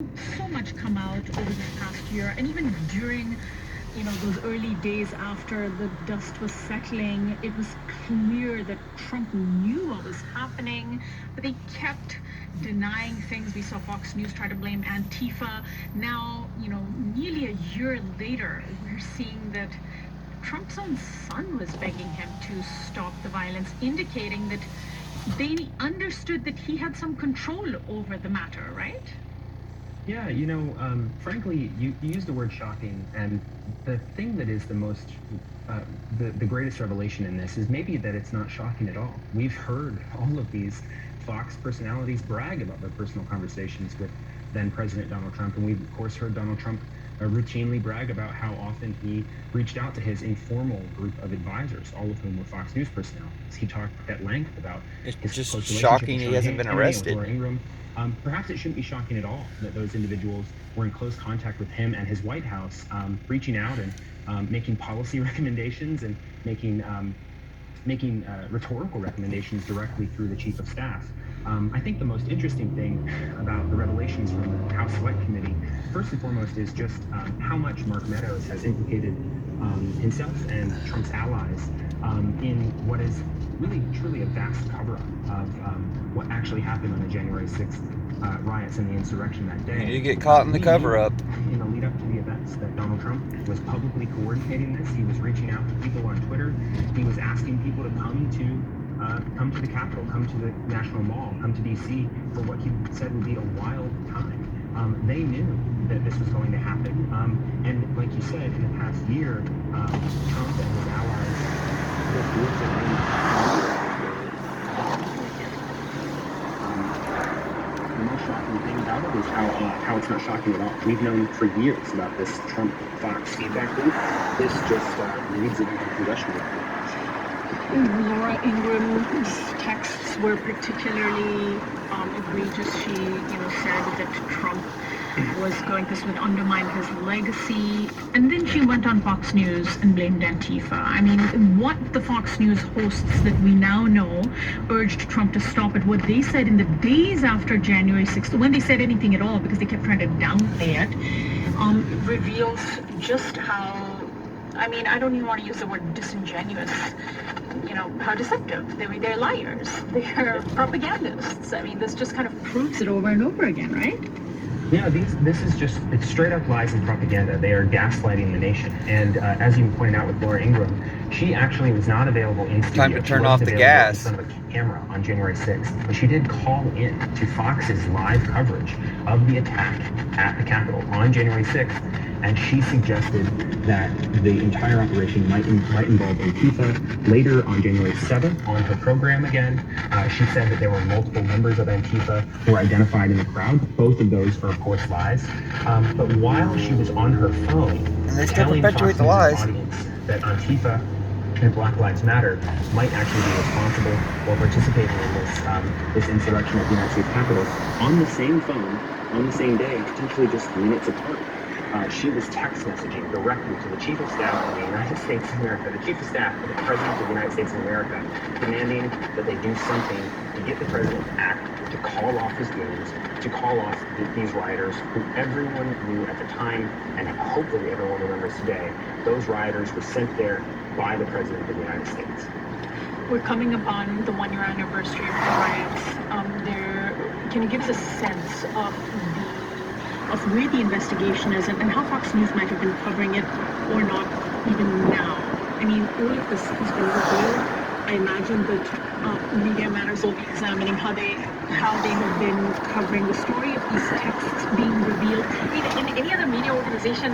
So much come out over the past year, and even during, those early days after the dust was settling, it was clear that Trump knew what was happening, but they kept denying things. We saw Fox News try to blame Antifa. Now, nearly a year later, we're seeing that Trump's own son was begging him to stop the violence, indicating that they understood that he had some control over the matter, right? Yeah, frankly, you use the word shocking, and the thing that is the most, the greatest revelation in this is maybe that it's not shocking at all. We've heard all of these Fox personalities brag about their personal conversations with then President Donald Trump, and we've, of course, heard Donald Trump routinely brag about how often he reached out to his informal group of advisors, all of whom were Fox News personalities. He talked at length about It's his just close relationship shocking with he Sean hasn't been Hannity and with arrested. Laura Ingraham. Perhaps it shouldn't be shocking at all that those individuals were in close contact with him and his White House, reaching out and making policy recommendations and making rhetorical recommendations directly through the chief of staff. I think the most interesting thing about the revelations from the House Select Committee, first and foremost, is just how much Mark Meadows has implicated himself and Trump's allies in what is really, truly a vast cover-up of what actually happened on the January 6th riots and the insurrection that day. You did get caught in the We cover-up. knew in the lead up to the events that Donald Trump was publicly coordinating this. He was reaching out to people on Twitter. He was asking people to come to the Capitol, come to the National Mall, come to D.C. for what he said would be a wild time. They knew that this was going to happen. And like you said, in the past year, Trump and his allies just looked at the most shocking thing about it is how it's not shocking at all. We've known for years about this Trump-Fox feedback loop. This just leads it into congressional. Laura Ingram's texts were particularly egregious. She, said that Trump this would undermine his legacy. And then she went on Fox News and blamed Antifa. I mean, what the Fox News hosts that we now know urged Trump to stop it, what they said in the days after January 6th, when they said anything at all, because they kept trying to downplay it, reveals just how, I don't even want to use the word disingenuous, how deceptive. They're liars. They're propagandists. This just kind of proves it over and over again, right? Yeah, this is just, it's straight up lies and propaganda. They are gaslighting the nation. And as you pointed out with Laura Ingraham, she actually was not available in studio. Time to turn off the gas. In front of a camera on January 6th. But she did call in to Fox's live coverage of the attack at the Capitol on January 6th. And she suggested that the entire operation might involve Antifa. Later on January 7th, on her program again, she said that there were multiple members of Antifa who were identified in the crowd. Both of those are, of course, lies. But while she was on her phone, And they still telling perpetuate Fox the News' lies. audience that Antifa and Black Lives Matter might actually be responsible or participating in this insurrection at the United States Capitol, on the same phone, on the same day, potentially just minutes apart. She was text messaging directly to the Chief of Staff of the United States of America, the Chief of Staff of the President of the United States of America, demanding that they do something to get the President to act, to call off his goons, to call off these rioters, who everyone knew at the time, and hopefully everyone remembers today. Those rioters were sent there by the President of the United States. We're coming upon the one-year anniversary of the riots. Can you give us a sense of where the investigation is and how Fox News might have been covering it or not even now? All of this has been revealed. I imagine that Media Matters will be examining how they have been covering the story of these texts being revealed. In any other media organization,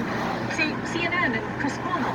say CNN and Chris Cuomo,